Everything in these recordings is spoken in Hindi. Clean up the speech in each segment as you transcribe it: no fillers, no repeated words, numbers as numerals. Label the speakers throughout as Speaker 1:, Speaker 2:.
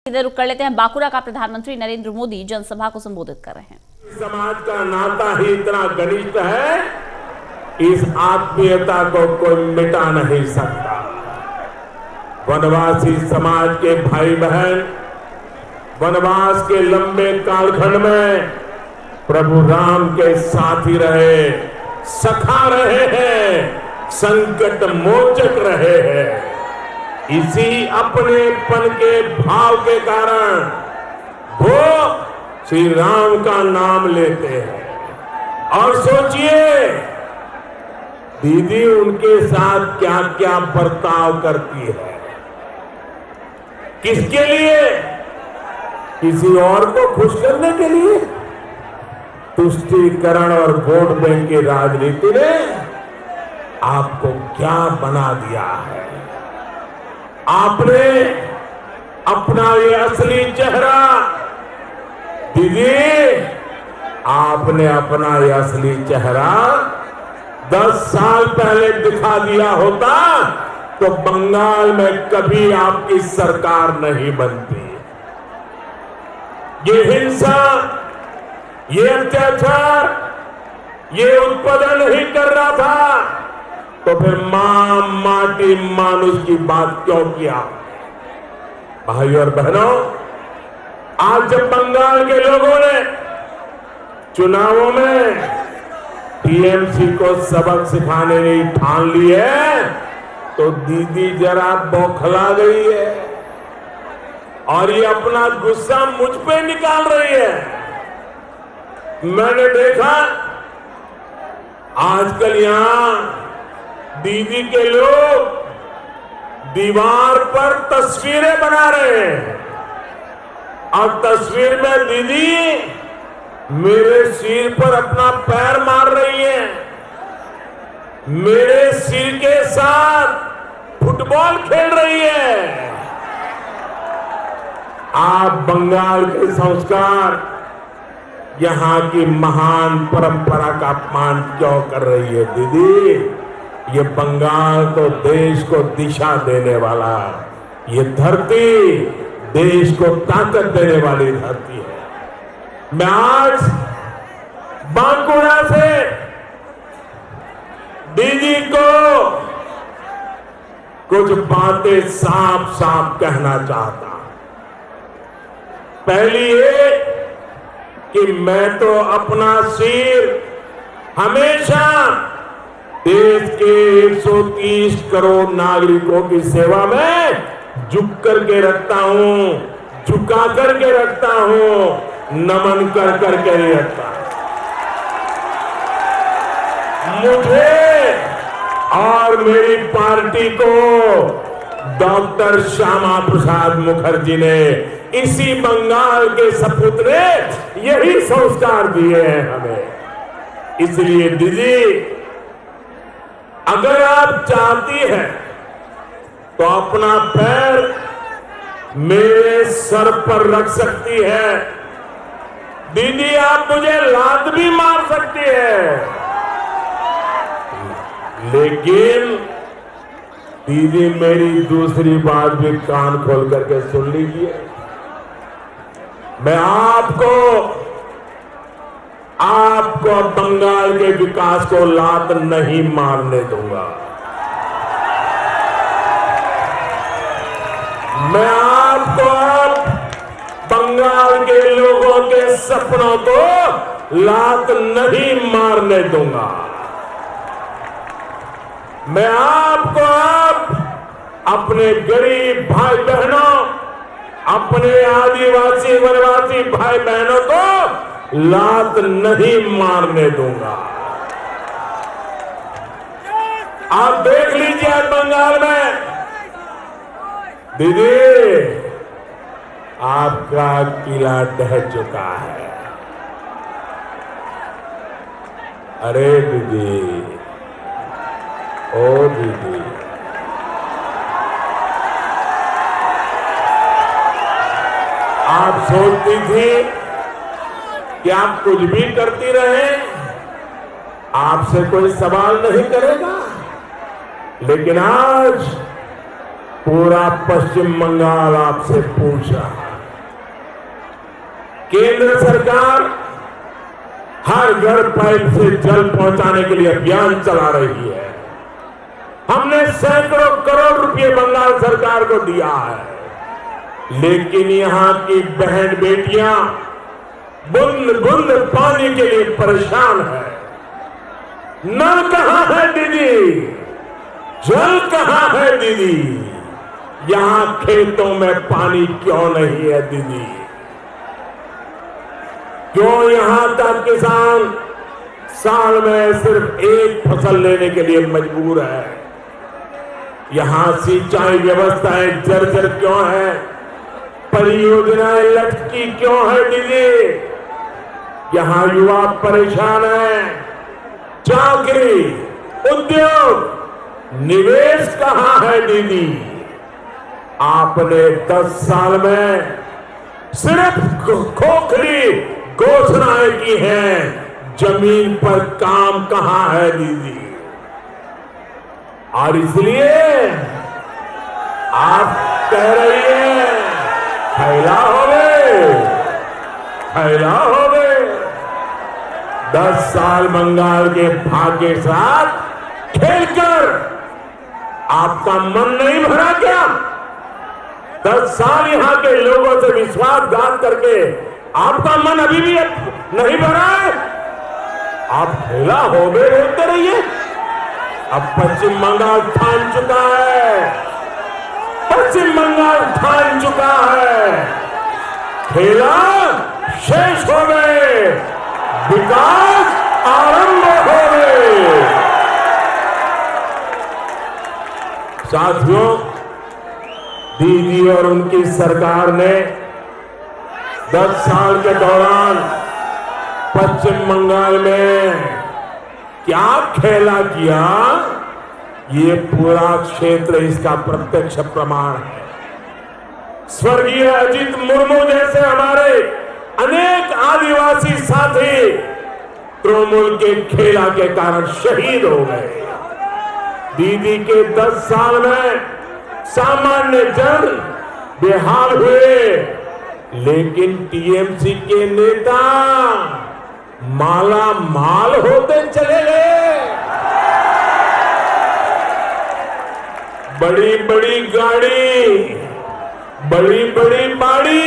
Speaker 1: इधर रुक कर लेते हैं बांकुरा का। प्रधानमंत्री नरेंद्र मोदी जनसभा को संबोधित कर रहे हैं।
Speaker 2: समाज का नाता ही इतना घनिष्ठ है, इस आत्मीयता को कोई मिटा नहीं सकता। वनवासी समाज के भाई बहन वनवास के लंबे कालखंड में प्रभु राम के साथी रहे, सखा रहे हैं, संकट मोचक रहे हैं। इसी अपनेपन के भाव के कारण वो श्री राम का नाम लेते हैं। और सोचिए दीदी उनके साथ क्या क्या बर्ताव करती है, किसके लिए? किसी और को खुश करने के लिए? तुष्टीकरण और वोट बैंक की राजनीति ने आपको क्या बना दिया है? आपने अपना ये असली चेहरा, दीदी आपने अपना ये असली चेहरा 10 साल पहले दिखा दिया होता तो बंगाल में कभी आपकी सरकार नहीं बनती। ये हिंसा, ये अत्याचार, ये उत्पादन नहीं कर रहा था तो फिर मां माटी मानुष की बात क्यों किया? भाई और बहनों, आज जब बंगाल के लोगों ने चुनावों में टीएमसी को सबक सिखाने की ठान ली है तो दीदी जरा बौखला गई है और ये अपना गुस्सा मुझ पे निकाल रही है। मैंने देखा आजकल यहां दीदी के लोग दीवार पर तस्वीरें बना रहे हैं और तस्वीर में दीदी मेरे सिर पर अपना पैर मार रही है, मेरे सिर के साथ फुटबॉल खेल रही है। आप बंगाल के संस्कार, यहां की महान परंपरा का अपमान क्यों कर रही है दीदी? ये बंगाल तो देश को दिशा देने वाला, ये धरती देश को ताकत देने वाली धरती है। मैं आज बांकुरा से दीदी को कुछ बातें साफ साफ कहना चाहता हूं। पहली ये कि मैं तो अपना सिर हमेशा देश के 130 करोड़ नागरिकों की सेवा में झुक करके रखता हूं, झुका करके रखता हूं, नमन कर करके नहीं रखता। मुझे और मेरी पार्टी को डॉक्टर श्यामा प्रसाद मुखर्जी ने, इसी बंगाल के सपूत ने यही संस्कार दिए हैं हमें। इसलिए दीदी अगर आप चाहती हैं तो अपना पैर मेरे सर पर रख सकती है। दीदी आप मुझे लात भी मार सकती है, लेकिन दीदी मेरी दूसरी बात भी कान खोल करके सुन लीजिए। मैं आपको बंगाल के विकास को लात नहीं मारने दूंगा। मैं आपको बंगाल के लोगों के सपनों को लात नहीं मारने दूंगा। मैं आपको अपने गरीब भाई बहनों, अपने आदिवासी वनवासी भाई बहनों को लात नहीं मारने दूंगा। आप देख लीजिए बंगाल में दीदी आपका किला ढह चुका है। अरे दीदी, ओ दीदी, आप सोचती थी कि आप कुछ भी करती रहे, आपसे कोई सवाल नहीं करेगा, लेकिन आज पूरा पश्चिम बंगाल आपसे पूछ रहा है। केंद्र सरकार हर घर पाइप से जल पहुंचाने के लिए अभियान चला रही है। हमने सैकड़ों करोड़ रुपए बंगाल सरकार को दिया है, लेकिन यहां की बहन बेटियां बूंद बूंद पानी के लिए परेशान है। नल कहां है दीदी, जल कहां है दीदी, यहां खेतों में पानी क्यों नहीं है दीदी, क्यों यहां तक किसान साल में सिर्फ एक फसल लेने के लिए मजबूर है, यहां सिंचाई व्यवस्थाएं जर्जर क्यों है, परियोजनाएं लटकी क्यों है दीदी, यहां युवा परेशान है, चाकरी उद्योग निवेश कहां है दीदी। आपने 10 साल में सिर्फ खोखली घोषणाएं की हैं, जमीन पर काम कहां है दीदी। और इसलिए आप कह रही हैं फैला हो गए, फैला हो गए। 10 साल बंगाल के भाग्य के साथ खेलकर आपका मन नहीं भरा क्या? 10 साल यहां के लोगों से विश्वासघात करके आपका मन अभी भी नहीं भरा है? आप खेला हो गए बोलते रहिए। अब पश्चिम बंगाल ठान चुका है, पश्चिम बंगाल ठान चुका है, खेला शेष हो गए, विकास आरंभ हो गए। साथियों, दीदी और उनकी सरकार ने 10 साल के दौरान पश्चिम बंगाल में क्या खेला किया, ये पूरा क्षेत्र इसका प्रत्यक्ष प्रमाण है। स्वर्गीय अजीत मुर्मू जैसे हमारे अनेक आदिवासी साथी तृणमूल के खेला के कारण शहीद हो गए। दीदी के 10 साल में सामान्य जन बेहाल हुए, लेकिन टीएमसी के नेता माला माल होते चले गए। बड़ी बड़ी गाड़ी, बड़ी बड़ी बाड़ी,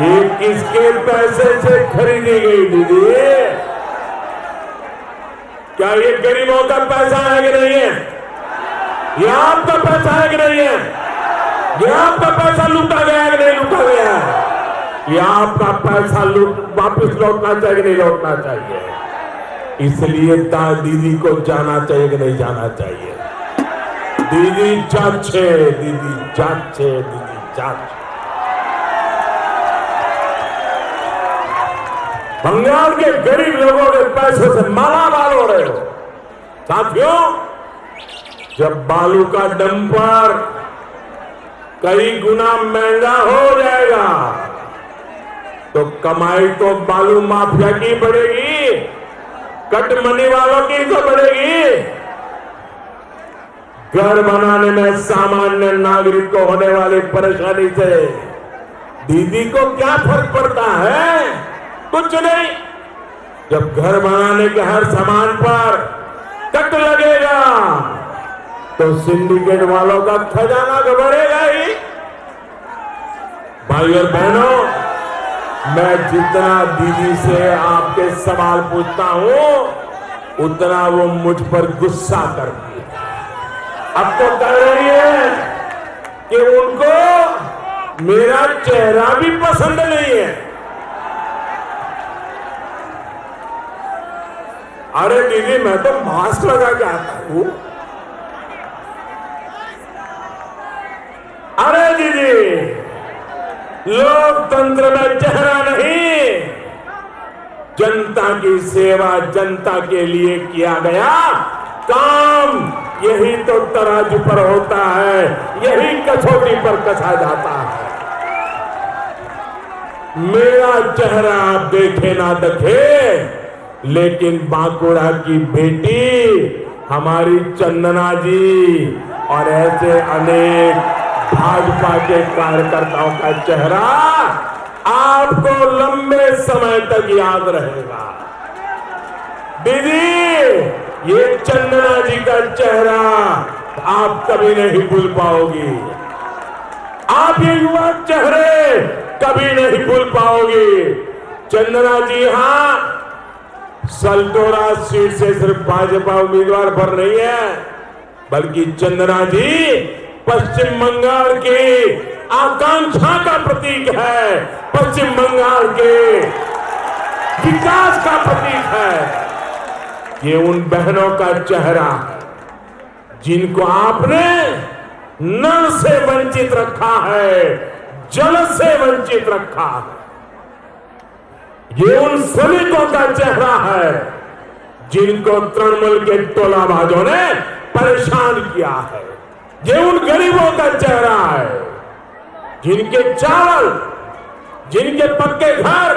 Speaker 2: ये किसके पैसे से खरीदी गई दीदी? क्या ये गरीबों का पैसा है कि नहीं है? ये आपका पैसा है कि नहीं है? ये आपका पैसा लूटा गया है कि नहीं लूटा गया है? ये आपका पैसा वापस लौटना चाहिए कि नहीं लौटना चाहिए? इसलिए दीदी को जाना चाहिए कि नहीं जाना चाहिए? दीदी जाचे, दीदी जाचे, दीदी जाचे। बंगाल के गरीब लोगों के पैसों से मालामाल हो रहे हो। साथियों, जब बालू का डंपर कई गुना महंगा हो जाएगा तो कमाई तो बालू माफिया की बढ़ेगी, कटमनी वालों की तो बढ़ेगी। घर बनाने में सामान्य नागरिक को होने वाली परेशानी से दीदी को क्या फर्क पड़ता है? कुछ नहीं। जब घर बनाने के हर सामान पर कट लगेगा तो सिंडिकेट वालों का खजाना तो बढ़ेगा ही। भाई और बहनों, मैं जितना दीदी से आपके सवाल पूछता हूं उतना वो मुझ पर गुस्सा करती है। अब तो कह रही है कि उनको मेरा चेहरा भी पसंद नहीं है। अरे दीदी, मैं तो मास्क लगा के आता हूं। अरे दीदी, लोकतंत्र में चेहरा नहीं, जनता की सेवा, जनता के लिए किया गया काम, यही तो तराजू पर होता है, यही कसौटी पर कसा जाता है। मेरा चेहरा आप देखे ना देखे, लेकिन बांकुड़ा की बेटी हमारी चंदना जी और ऐसे अनेक भाजपा के कार्यकर्ताओं का चेहरा आपको लंबे समय तक याद रहेगा। दीदी, ये चंदना जी का चेहरा आप कभी नहीं भूल पाओगी। आप ये युवा चेहरे कभी नहीं भूल पाओगी। चंदना जी हां सलटोरा सीट से सिर्फ भाजपा उम्मीदवार पर नहीं है, बल्कि चंदना जी पश्चिम बंगाल की आकांक्षा का प्रतीक है, पश्चिम बंगाल के विकास का प्रतीक है। ये उन बहनों का चेहरा है जिनको आपने नल से वंचित रखा है, जल से वंचित रखा है। ये उन श्रमिकों का चेहरा है जिनको तृणमूल के टोलाबाजों ने परेशान किया है। ये उन गरीबों का चेहरा है जिनके चावल, जिनके पक्के घर,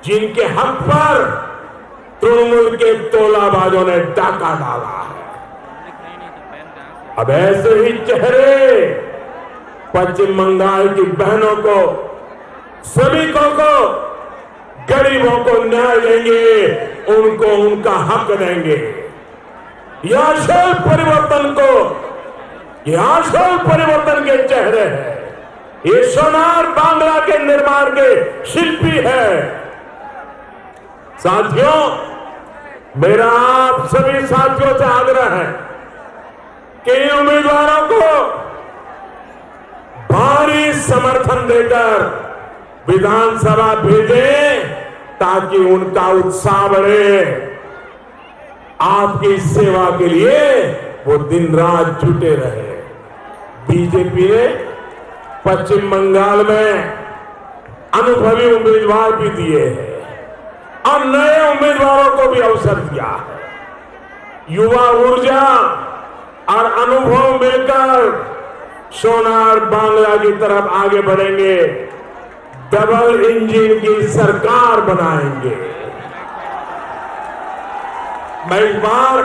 Speaker 2: जिनके हक पर तृणमूल के टोलाबाजों ने डाका डाला है। अब ऐसे ही चेहरे पश्चिम बंगाल की बहनों को, श्रमिकों को, गरीबों को न्याय देंगे, उनको उनका हक देंगे। ये आशय परिवर्तन को, ये आशय परिवर्तन के चेहरे हैं। ये सोनार बांग्ला के निर्माण के शिल्पी है। साथियों, मेरा आप सभी साथियों से आग्रह है कि उम्मीदवारों को भारी समर्थन देकर विधानसभा भेजें ताकि उनका उत्साह बढ़े। आपकी सेवा के लिए वो दिन रात जुटे रहे। बीजेपी ने पश्चिम बंगाल में अनुभवी उम्मीदवार भी दिए हैं और नए उम्मीदवारों को भी अवसर दिया है। युवा ऊर्जा और अनुभव मिलकर सोनार बांग्ला की तरफ आगे बढ़ेंगे, डबल इंजन की सरकार बनाएंगे। मैं इस बार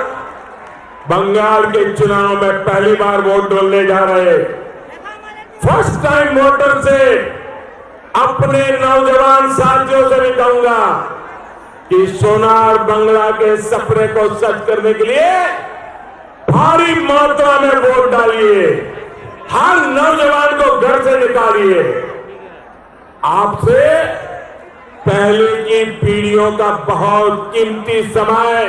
Speaker 2: बंगाल के चुनाव में पहली बार वोट डालने जा रहे फर्स्ट टाइम वोटर से अपने नौजवान साथियों से भी कहूंगा कि सोनार बांग्ला के सपने को सच करने के लिए भारी मात्रा में वोट डालिए। हर नौजवान को घर से निकालिए। आपसे पहले की पीढ़ियों का बहुत कीमती समय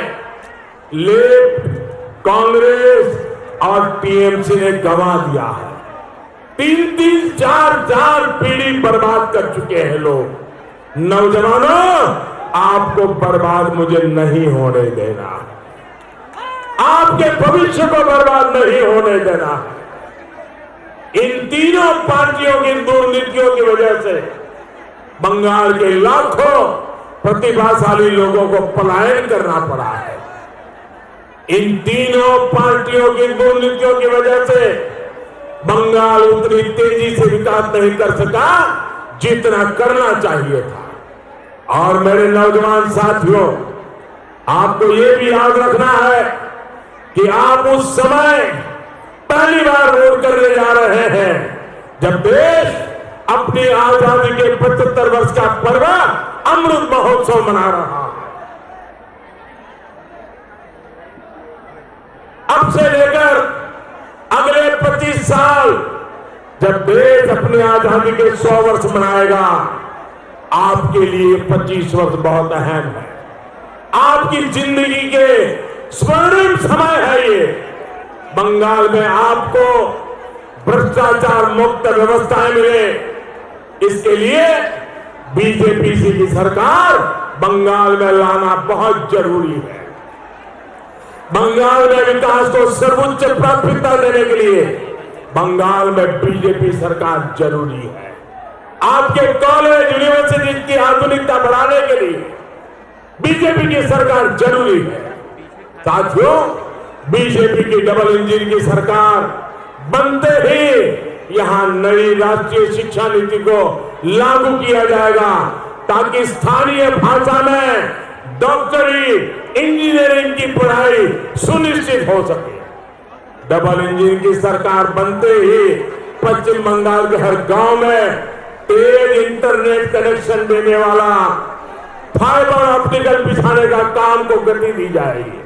Speaker 2: लेफ्ट, कांग्रेस और टीएमसी ने गंवा दिया है। 3-3, 4-4 पीढ़ी बर्बाद कर चुके हैं लोग। नौजवानों, आपको बर्बाद मुझे नहीं होने देना। आपके भविष्य को बर्बाद नहीं होने देना। इन तीनों पार्टियों की दुर्नीतियों की वजह से बंगाल के लाखों प्रतिभाशाली लोगों को पलायन करना पड़ा है। इन तीनों पार्टियों की दुर्नीतियों की वजह से बंगाल उतनी तेजी से विकास नहीं कर सका जितना करना चाहिए था। और मेरे नौजवान साथियों, आपको ये भी याद रखना है कि आप उस समय पहली बार वोट करने जा रहे हैं जब देश अपनी आजादी के 75 वर्ष का पर्व अमृत महोत्सव मना रहा है। अब से लेकर अगले 25 साल जब देश अपनी आजादी के 100 वर्ष मनाएगा, आपके लिए 25 वर्ष बहुत अहम है। आपकी जिंदगी के स्वर्णिम समय है ये। बंगाल में आपको भ्रष्टाचार मुक्त व्यवस्थाएं मिले, इसके लिए बीजेपी की सरकार बंगाल में लाना बहुत जरूरी है। बंगाल में विकास को सर्वोच्च प्राथमिकता देने के लिए बंगाल में बीजेपी सरकार जरूरी है। आपके कॉलेज, यूनिवर्सिटी की आधुनिकता बढ़ाने के लिए बीजेपी की सरकार जरूरी है। साथियों, बीजेपी की डबल इंजन की सरकार बनते ही यहां नई राष्ट्रीय शिक्षा नीति को लागू किया जाएगा ताकि स्थानीय भाषा में डॉक्टरी, इंजीनियरिंग की पढ़ाई सुनिश्चित हो सके। डबल इंजन की सरकार बनते ही पश्चिम बंगाल के हर गांव में तेज इंटरनेट कनेक्शन देने वाला फाइबर ऑप्टिकल बिछाने का काम को गति दी जाएगी।